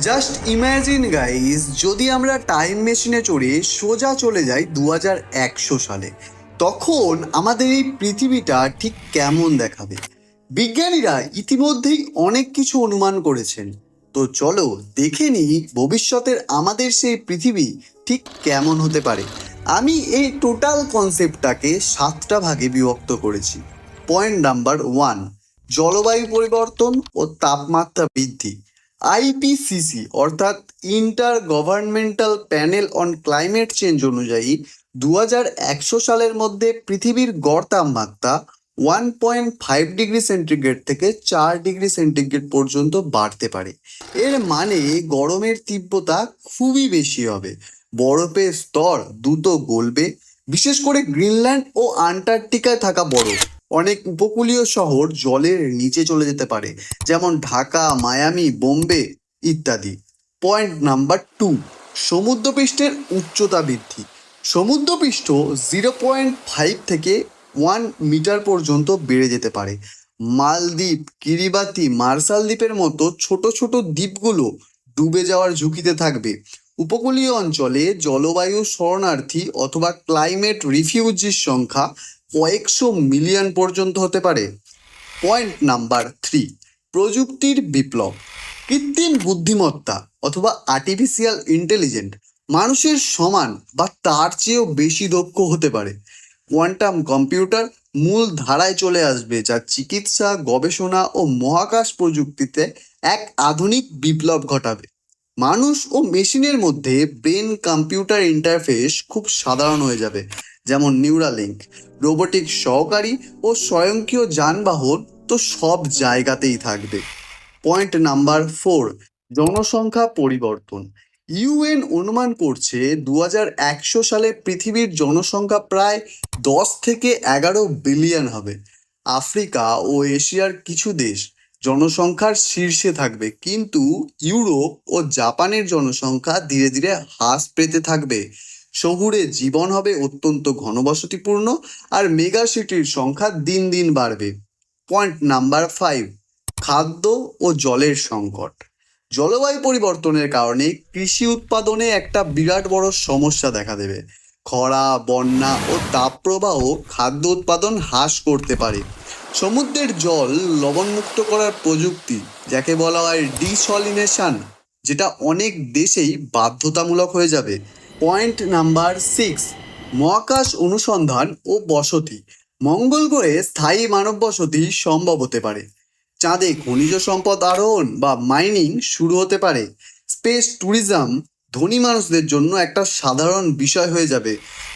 Just imagine guys, যদি আমরা time মেশিনে চড়ে সোজা চলে যাই 2100 সালে, তখন আমাদের এই পৃথিবীটা ঠিক কেমন দেখাবে। বিজ্ঞানীরা ইতিমধ্যেই অনেক কিছু অনুমান করেছেন। তো চলো দেখে নিই ভবিষ্যতের আমাদের সেই পৃথিবী ঠিক কেমন হতে পারে। আমি এই টোটাল কনসেপ্টটাকে 7টা ভাগে বিভক্ত করেছি। পয়েন্ট নাম্বার 1, জলবায়ু পরিবর্তন ও তাপমাত্রা বৃদ্ধি। আইপিসিসি অর্থাৎ inter governmental panel on climate change অনুযায়ী 2100 সালের মধ্যে পৃথিবীর গড় তাপমাত্রা 1.5 ডিগ্রি সেন্টিগ্রেড থেকে 4 ডিগ্রি সেন্টিগ্রেড পর্যন্ত বাড়তে পারে। এর মানে গরমের তীব্রতা খুবই বেশি হবে, বরফের স্তর দ্রুত গলবে, বিশেষ করে গ্রিনল্যান্ড ও আন্টার্কটিকায় থাকা বরফ। অনেক উপকূলীয় শহর জলের নিচে চলে যেতে পারে, যেমন ঢাকা, মায়ামি, বোম্বে ইত্যাদি। পয়েন্ট নাম্বার 2, সমুদ্রপৃষ্ঠের উচ্চতা বৃদ্ধি। সমুদ্রপৃষ্ঠ 0.5 থেকে 1 মিটার পর্যন্ত বেড়ে যেতে পারে। মালদ্বীপ, কিরিবাতি, মার্শাল দ্বীপের মতো ছোট ছোট দ্বীপগুলো ডুবে যাওয়ার ঝুঁকিতে থাকবে। উপকূলীয় অঞ্চলে জলবায়ু শরণার্থী অথবা ক্লাইমেট রিফিউজির সংখ্যা কয়েকশো মিলিয়ন পর্যন্ত হতে পারে। পয়েন্ট নাম্বার 3, প্রযুক্তির বিপ্লব। কৃত্রিম বুদ্ধিমত্তা অথবা আর্টিফিশিয়াল ইন্টেলিজেন্ট মানুষের সমান বা তার চেয়েও বেশি দক্ষ হতে পারে। কোয়ান্টাম কম্পিউটার মূল ধারায় চলে আসবে, যা চিকিৎসা, গবেষণা ও মহাকাশ প্রযুক্তিতে এক আধুনিক বিপ্লব ঘটাবে। মানুষ ও মেশিনের মধ্যে ব্রেন কম্পিউটার ইন্টারফেস খুব সাধারণ হয়ে যাবে, যেমন নিউরালিঙ্ক। রোবোটিক সহকারী ও স্বয়ংক্রিয় যানবাহন তো সব জায়গাতেই থাকবে। পয়েন্ট নাম্বার 4, জনসংখ্যা পরিবর্তন। ইউএন অনুমান করছে 2100 সালে পৃথিবীর জনসংখ্যা প্রায় 10 থেকে 11 বিলিয়ন হবে। আফ্রিকা ও এশিয়ার কিছু দেশ জনসংখ্যার শীর্ষে থাকবে, কিন্তু ইউরোপ ও জাপানের জনসংখ্যা ধীরে ধীরে হ্রাস পেতে থাকবে। শহুরে জীবন হবে অত্যন্ত ঘনবসতিপূর্ণ, আর মেগা সিটির সংখ্যা দিন দিন বাড়বে। পয়েন্ট নাম্বার 5, খাদ্য ও জলের সংকট। জলবায়ু পরিবর্তনের কারণে কৃষি উৎপাদনে একটা বিরাট বড় সমস্যা দেখা দেবে। খরা, বন্যা ও তাপপ্রবাহ খাদ্য উৎপাদন হ্রাস করতে পারে। সমুদ্রের জল লবণমুক্ত করার প্রযুক্তি, যাকে বলা হয় ডিসলিনেশন, যেটা অনেক দেশেই বাধ্যতামূলক হয়ে যাবে। পয়েন্ট নাম্বার 6, মহাকাশ অনুসন্ধান ও বসতি। মঙ্গল গ্রহে স্থায়ী মানব বসতি সম্ভব হতে পারে। চাঁদে খনিজ সম্পদ আরোহণ বা মাইনিং শুরু হতে পারে। স্পেস ট্যুরিজম ধনী মানুষদের জন্য একটা সাধারণ বিষয় হয়ে যাবে।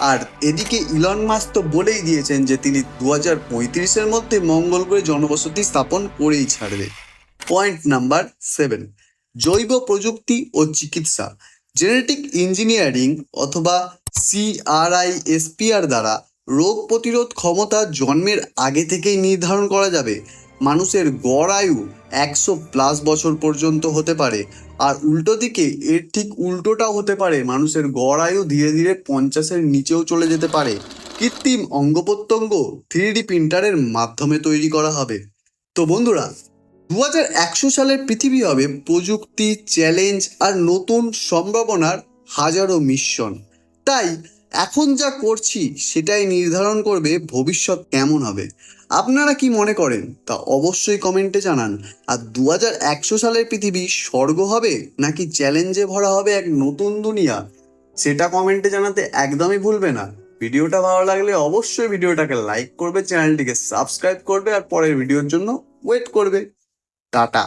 আর এদিকে ইলন মাস্ক তো বলেই দিয়েছেন যে তিনি 2035-এর মধ্যে মঙ্গল গ্রহে জনবসতি স্থাপন করেই ছাড়বে। পয়েন্ট নাম্বার 7, জৈব প্রযুক্তি ও চিকিৎসা। জেনেটিক ইঞ্জিনিয়ারিং অথবা CRISPR দ্বারা রোগ প্রতিরোধ ক্ষমতা জন্মের আগে থেকেই নির্ধারণ করা যাবে। মানুষের গড় আয়ু 100+ বছর পর্যন্ত হতে পারে। আর উল্টো দিকে এর ঠিক উল্টোটাও হতে পারে, মানুষের গড় আয়ু ধীরে ধীরে 50-এর নিচেও চলে যেতে পারে। কৃত্রিম অঙ্গ প্রত্যঙ্গ 3D প্রিন্টারের মাধ্যমে তৈরি করা হবে। তো বন্ধুরা, 2100 সালের পৃথিবী হবে প্রযুক্তি, চ্যালেঞ্জ আর নতুন সম্ভাবনার হাজারো মিশ্রণ। তাই এখন যা করছি সেটাই নির্ধারণ করবে ভবিষ্যৎ কেমন হবে। আপনারা কি মনে করেন তা অবশ্যই কমেন্টে জানান। আর 2100 সালের পৃথিবী স্বর্গ হবে নাকি চ্যালেঞ্জে ভরা হবে এক নতুন দুনিয়া, সেটা কমেন্টে জানাতে একদমই ভুলবে না। ভিডিওটা ভালো লাগলে অবশ্যই ভিডিওটাকে লাইক করবে, চ্যানেলটিকে সাবস্ক্রাইব করবে আর পরের ভিডিওর জন্য ওয়েট করবে। টাটা।